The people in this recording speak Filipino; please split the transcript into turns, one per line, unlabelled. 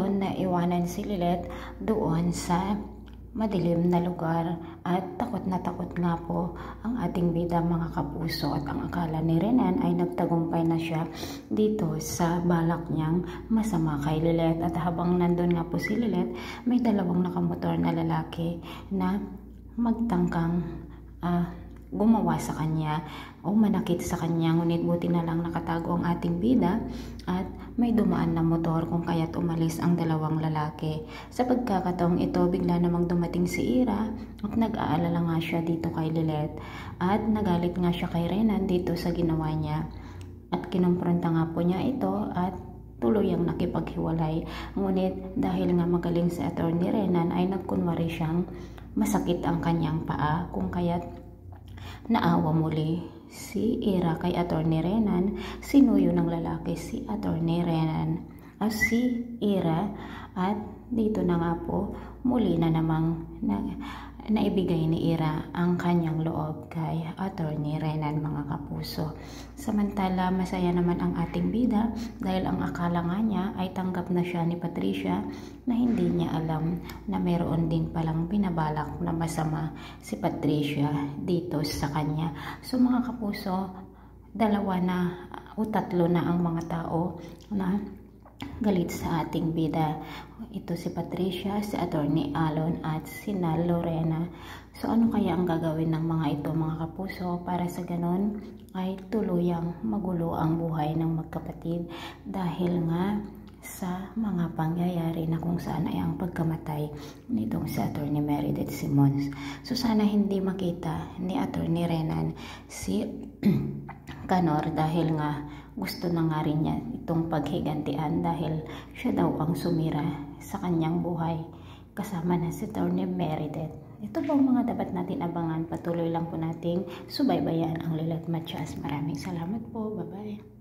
alon na iwanan si Lilet doon sa madilim na lugar at takot nga po ang ating bida mga kapuso, at ang akala ni Renan ay nagtagumpay na siya dito sa balak niyang masama kay Lilet. At habang nandun nga po si Lilet, may dalawang nakamotor na lalaki na magtangkang gumawa sa kanya o manakit sa kanya, ngunit buti na lang nakatago ang ating bida at may dumaan na motor kung kaya't umalis ang dalawang lalaki. Sa pagkakataong ito, bigla namang dumating si Ira at nag-aalala nga siya dito kay Lilet at nagalit nga siya kay Renan dito sa ginawa niya at kinumpronta nga po niya ito at tuluyang nakipaghiwalay. Ngunit dahil nga magaling si Attorney Renan ay nagkunwari siyang masakit ang kanyang paa, kung kaya't naawa muli si Ira kay Attorney Renan. Sinuyo ng lalaki si Attorney Renan si Ira at dito na nga po muli na namang naibigay ni Ira ang kanyang loob kay Attorney Renan mga kapuso. Samantala masaya naman ang ating bida dahil ang akala nga niya ay tanggap na siya ni Patricia, na hindi niya alam na meron din palang binabalak na masama si Patricia dito sa kanya. So mga kapuso, dalawa na o tatlo na ang mga tao na galit sa ating bida. Ito si Patricia, si Attorney Alon at si Lorena. So ano kaya ang gagawin ng mga ito mga kapuso para sa ganon ay tuluyang magulo ang buhay ng magkapatid dahil nga sa mga pangyayari na kung saan ay ang pagkamatay nitong si Attorney Meredith Simons. So sana hindi makita ni Attorney Renan si Canor dahil nga gusto na nga rin niya itong paghigantian dahil siya daw ang sumira sa kanyang buhay kasama na si Attorney Meredith. Ito po ang mga dapat natin abangan. Patuloy lang po nating subaybayan ang Lilet Matias. Maraming salamat po. Bye-bye.